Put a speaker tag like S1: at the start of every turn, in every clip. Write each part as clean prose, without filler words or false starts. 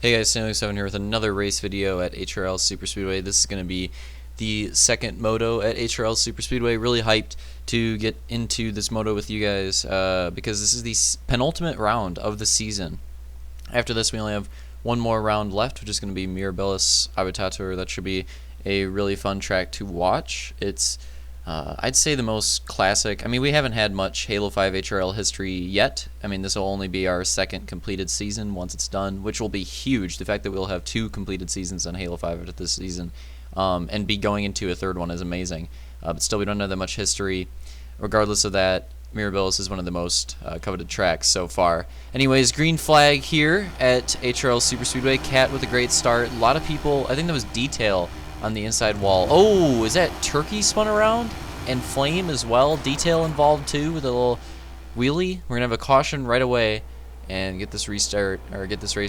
S1: Hey guys, Sam7 here with another race video at HRL Superspeedway. This is going to be the second moto at HRL Superspeedway. Really hyped to get into this moto with you guys because this is the penultimate round of the season. After this, we only have one more round left, which is going to be Mirabilis Abitator. That should be a really fun track to watch. It's I'd say the most classic. I mean, we haven't had much Halo 5 HRL history yet. I mean, this will only be our second completed season once it's done, which will be huge. The fact that we'll have two completed seasons on Halo 5 after this season and be going into a third one is amazing. But still, we don't have that much history. Regardless of that, Mirabilis is one of the most coveted tracks so far. Anyways, green flag here at HRL Superspeedway. Cat with a great start. A lot of people, I think that was Detail on the inside wall. Oh, is that Turkey spun around? And Flame as well. Detail involved too with a little wheelie. We're gonna have a caution right away and get this race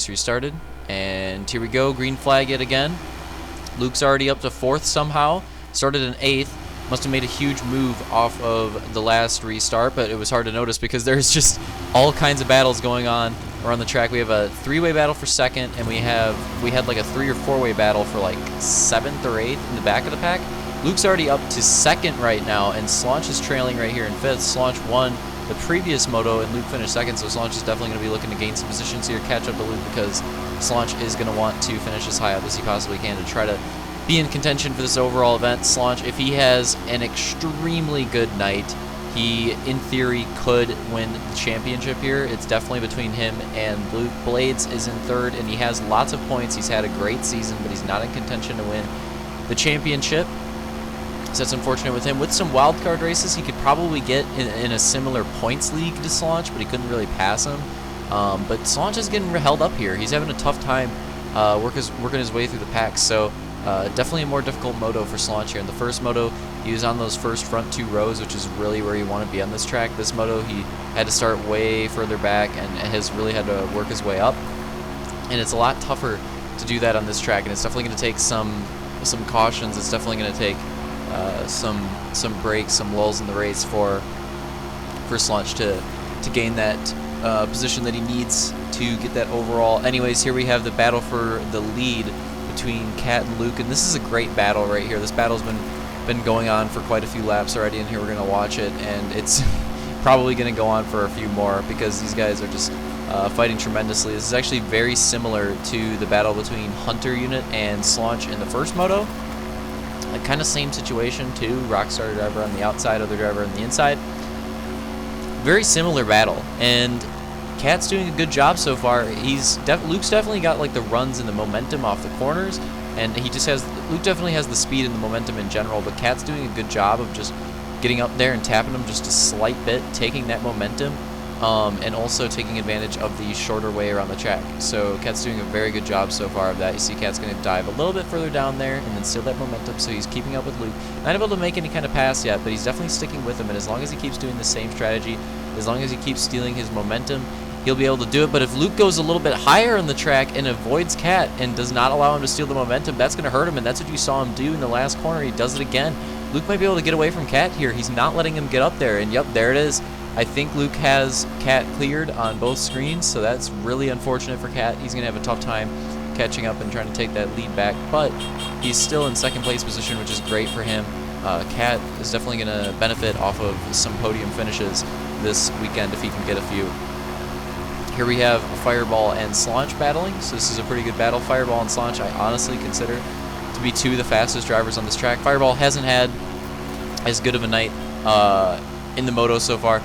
S1: restarted. And here we go, green flag yet again. Luke's already up to 4th somehow. Started in 8th. Must have made a huge move off of the last restart, but it was hard to notice because there's just all kinds of battles going on around the track. We have a 3-way battle for 2nd, and we had like a 3 or 4-way battle for like 7th or 8th in the back of the pack. Luke's already up to 2nd right now, and Slaunch is trailing right here in 5th. Slaunch won the previous moto, and Luke finished 2nd, so Slaunch is definitely going to be looking to gain some positions here, catch up to Luke, because Slaunch is going to want to finish as high up as he possibly can to try to be in contention for this overall event. Slaunch, if he has an extremely good night, he, in theory, could win the championship here. It's definitely between him and Luke. Blades is in 3rd, and he has lots of points. He's had a great season, but he's not in contention to win the championship. So that's unfortunate with him. With some wildcard races, he could probably get in a similar points league to Slaunch, but he couldn't really pass him. But Slaunch is getting held up here. He's having a tough time working his way through the pack. So definitely a more difficult moto for Slaunch here. In the first moto, he was on those first front 2 rows, which is really where you want to be on this track. This moto, he had to start way further back and has really had to work his way up. And it's a lot tougher to do that on this track, and it's definitely going to take some cautions. It's definitely going to take some breaks, some lulls in the race for Slaunch to gain that position that he needs to get that overall. Anyways, here we have the battle for the lead between Cat and Luke, and this is a great battle right here. This battle's been going on for quite a few laps already, and here we're gonna watch it, and it's probably gonna go on for a few more because these guys are just fighting tremendously. This is actually very similar to the battle between Hunter Unit and Slaunch in the first moto. Like, kind of same situation too. Rockstar driver on the outside, other driver on the inside. Very similar battle, and Cat's doing a good job so far. Luke's definitely got like the runs and the momentum off the corners, and Luke definitely has the speed and the momentum in general, but Cat's doing a good job of just getting up there and tapping him just a slight bit, taking that momentum, and also taking advantage of the shorter way around the track. So Cat's doing a very good job so far of that. You see Cat's going to dive a little bit further down there and then steal that momentum, so he's keeping up with Luke. Not able to make any kind of pass yet, but he's definitely sticking with him, and as long as he keeps doing the same strategy, as long as he keeps stealing his momentum, he'll be able to do it. But if Luke goes a little bit higher on the track and avoids Cat and does not allow him to steal the momentum, that's going to hurt him, and that's what you saw him do in the last corner. He does it again. Luke might be able to get away from Cat here. He's not letting him get up there, and yep, there it is. I think Luke has Cat cleared on both screens, so that's really unfortunate for Cat. He's going to have a tough time catching up and trying to take that lead back, but he's still in 2nd place position, which is great for him. Cat is definitely going to benefit off of some podium finishes this weekend if he can get a few. Here we have Fireball and Slaunch battling, so this is a pretty good battle. Fireball and Slaunch I honestly consider to be 2 of the fastest drivers on this track. Fireball hasn't had as good of a night in the moto so far.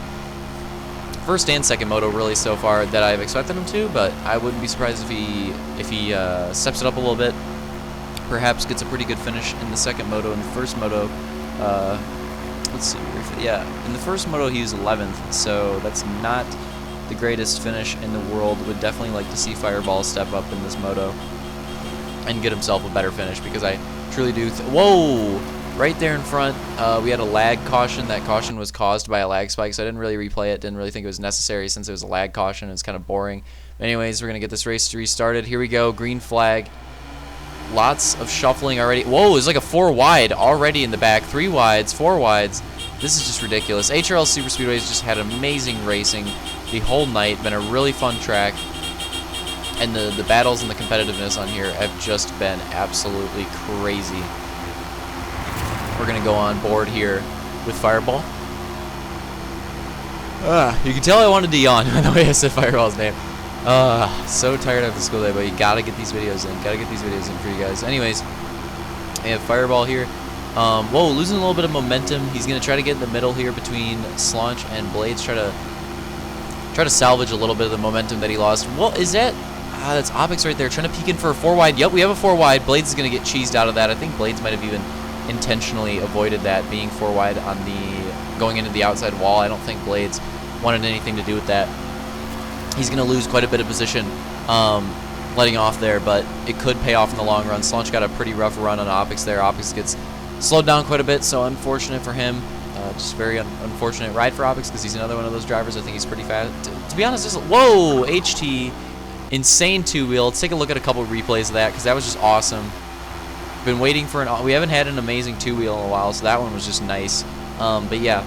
S1: First and second moto really so far that I've expected him to, but I wouldn't be surprised if he steps it up a little bit. Perhaps gets a pretty good finish in the second moto. In the first moto, let's see, yeah, in the first moto he was 11th, so that's not the greatest finish in the world. Would definitely like to see Fireball step up in this moto and get himself a better finish, because I truly do. Whoa! Right there in front, we had a lag caution. That caution was caused by a lag spike, so I didn't really replay it. Didn't really think it was necessary since it was a lag caution. It's kind of boring. Anyways, we're going to get this race restarted. Here we go. Green flag. Lots of shuffling already. Whoa, it's like a 4 wide already in the back. 3 wides, 4 wides. This is just ridiculous. HRL Superspeedway has just had amazing racing the whole night. Been a really fun track. And the battles and the competitiveness on here have just been absolutely crazy. We're going to go on board here with Fireball. You can tell I wanted to yawn by the way I said Fireball's name. So tired after the school day, but you gotta get these videos in. Gotta get these videos in for you guys. Anyways, we have Fireball here. Whoa, losing a little bit of momentum. He's gonna try to get in the middle here between Slaunch and Blades. Try to salvage a little bit of the momentum that he lost. What is that? That's Opix right there, trying to peek in for a 4 wide. Yep, we have a 4 wide. Blades is gonna get cheesed out of that. I think Blades might have even intentionally avoided that being 4 wide on the going into the outside wall. I don't think Blades wanted anything to do with that. He's going to lose quite a bit of position letting off there, but it could pay off in the long run. Slaunch got a pretty rough run on Opix there. Opix gets slowed down quite a bit, so unfortunate for him. Just very unfortunate ride for Opix because he's another one of those drivers. I think he's pretty fast. To be honest, whoa, HT, insane 2-wheel. Let's take a look at a couple replays of that because that was just awesome. Been waiting for we haven't had an amazing 2-wheel in a while, so that one was just nice. But yeah.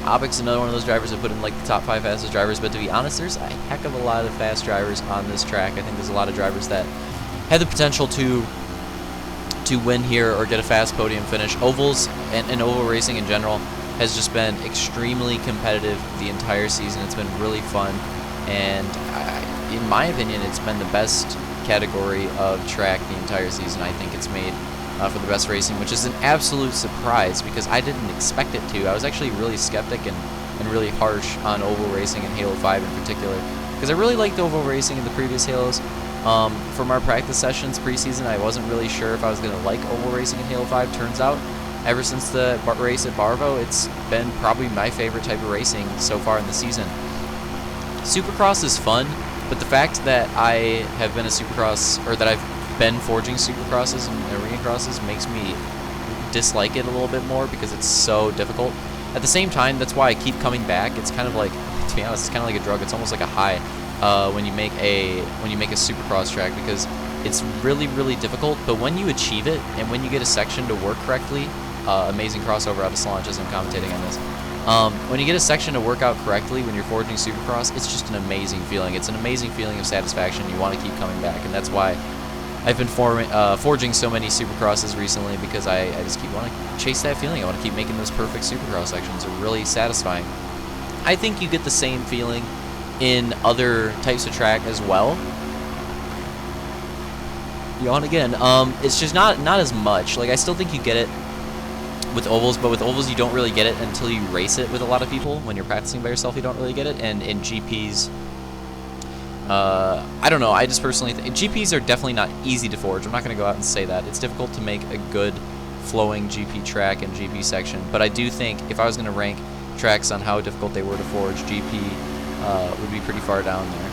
S1: Opix is another one of those drivers that put in like the top 5 fastest drivers, but to be honest, there's a heck of a lot of fast drivers on this track. I think there's a lot of drivers that had the potential to win here or get a fast podium finish. Ovals and oval racing in general has just been extremely competitive the entire season. It's been really fun, and in my opinion, it's been the best category of track the entire season. I think it's made for the best racing, which is an absolute surprise because I didn't expect it to. I was actually really skeptic and really harsh on oval racing and Halo 5 in particular because I really liked oval racing in the previous Halos. From our practice sessions preseason, I wasn't really sure if I was going to like oval racing in Halo 5. Turns out, ever since the race at Barvo, it's been probably my favorite type of racing so far in the season. Supercross is fun, but the fact that I have been a Supercross, or that I've been forging Supercrosses and arena crosses, makes me dislike it a little bit more because it's so difficult. At the same time, that's why I keep coming back. It's kind of like, to be honest, it's kind of like a drug. It's almost like a high when you make a Supercross track because it's really, really difficult. But when you achieve it and when you get a section to work correctly, amazing crossover out of Slaunch as I'm commentating on this. When you get a section to work out correctly when you're forging Supercross, it's just an amazing feeling. It's an amazing feeling of satisfaction. You want to keep coming back, and that's why I've been forging so many Supercrosses recently because I just want to chase that feeling. I want to keep making those perfect Supercross sections. They're really satisfying. I think you get the same feeling in other types of track as well. Yawn again. It's just not as much. Like, I still think you get it with ovals, but with ovals you don't really get it until you race it with a lot of people. When you're practicing by yourself, you don't really get it. And in GPs, I don't know. I just personally think GPs are definitely not easy to forge. I'm not going to go out and say that. It's difficult to make a good flowing GP track and GP section. But I do think if I was going to rank tracks on how difficult they were to forge, GP would be pretty far down there.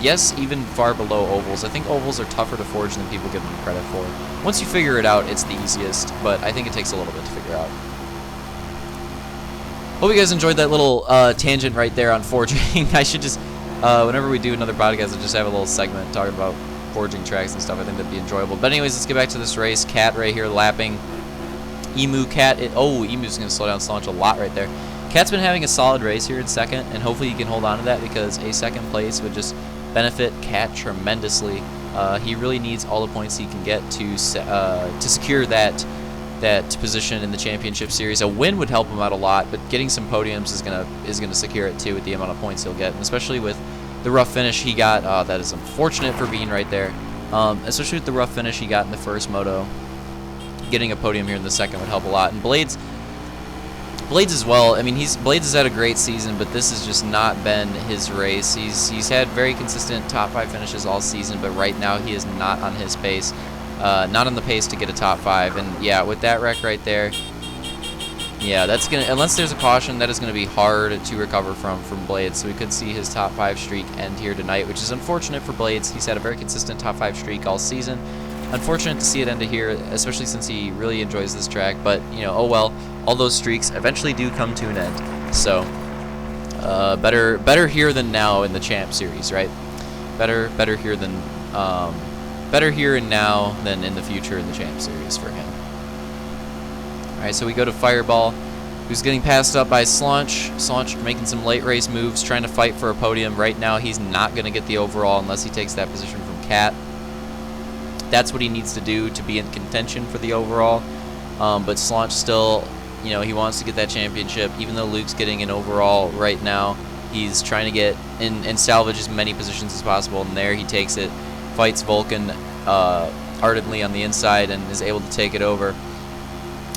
S1: Yes, even far below ovals. I think ovals are tougher to forge than people give them credit for. Once you figure it out, it's the easiest, but I think it takes a little bit to figure out. Hope you guys enjoyed that little tangent right there on forging. I should just, whenever we do another podcast, I'll just have a little segment talking about forging tracks and stuff. I think that'd be enjoyable. But anyways, let's get back to this race. Cat right here lapping. Emu, Cat. Emu's going to slow down Slaunch a lot right there. Cat's been having a solid race here in second, and hopefully he can hold on to that because a second place would just benefit Cat tremendously. He really needs all the points he can get to secure that position in the championship series. A win would help him out a lot, but getting some podiums is gonna secure it too with the amount of points he'll get, and especially with the rough finish he got. That is unfortunate for Bean right there. Especially with the rough finish he got in the first moto, getting a podium here in the second would help a lot. And Blades as well. I mean, Blades has had a great season, but this has just not been his race. He's had very consistent top 5 finishes all season, but right now he is not on his pace, not on the pace to get a top 5. And yeah, with that wreck right there, yeah, that's gonna, unless there's a caution, that is gonna be hard to recover from Blades. So we could see his top 5 streak end here tonight, which is unfortunate for Blades. He's had a very consistent top 5 streak all season. Unfortunate to see it end here, especially since he really enjoys this track. But you know, oh well. All those streaks eventually do come to an end. So better here than now in the Champ Series, right? Better here than better here and now than in the future in the Champ Series for him. All right, so we go to Fireball. who's getting passed up by Slaunch. Slaunch making some late race moves, trying to fight for a podium. Right now, he's not going to get the overall unless he takes that position from Cat. That's what he needs to do to be in contention for the overall. But Slaunch still, you know, he wants to get that championship. Even though Luke's getting an overall right now, he's trying to get in and salvage as many positions as possible. And there he takes it, fights Vulcan ardently on the inside, and is able to take it over.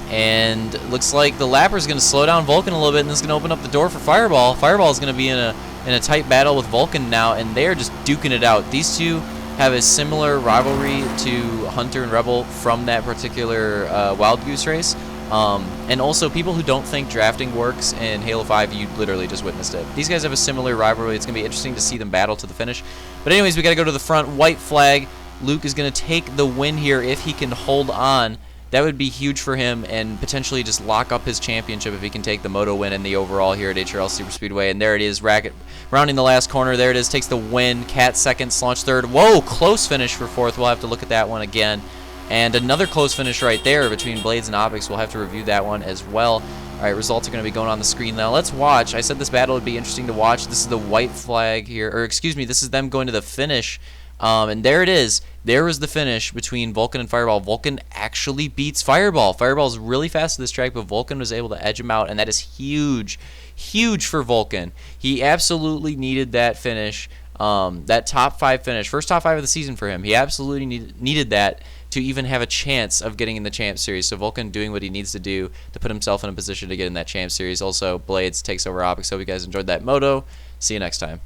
S1: And it looks like the lapper is going to slow down Vulcan a little bit, and this is going to open up the door for Fireball. Fireball is going to be in a tight battle with Vulcan now, and they're just duking it out. These two have a similar rivalry to Hunter and Rebel from that particular Wild Goose race. And also, people who don't think drafting works in Halo 5, you literally just witnessed it. These guys have a similar rivalry. It's going to be interesting to see them battle to the finish. But anyways, we got to go to the front. White flag. Luke is going to take the win here if he can hold on. That would be huge for him and potentially just lock up his championship if he can take the Moto win and the overall here at HRL Superspeedway. And there it is, Racket rounding the last corner. There it is, takes the win. Cat second, Slaunch third. Whoa, close finish for fourth. We'll have to look at that one again. And another close finish right there between Blades and Optics. We'll have to review that one as well. All right, results are going to be going on the screen now. Let's watch. I said this battle would be interesting to watch. This is the white flag here, or excuse me, this is them going to the finish. And there it is. There was the finish between Vulcan and Fireball. Vulcan actually beats Fireball. Fireball is really fast at this track, but Vulcan was able to edge him out, and that is huge. Huge for Vulcan. He absolutely needed that finish, that top 5 finish. First top 5 of the season for him. He absolutely needed that to even have a chance of getting in the Champ Series. So Vulcan doing what he needs to do to put himself in a position to get in that Champ Series. Also, Blades takes over Optics. Hope you guys enjoyed that moto. See you next time.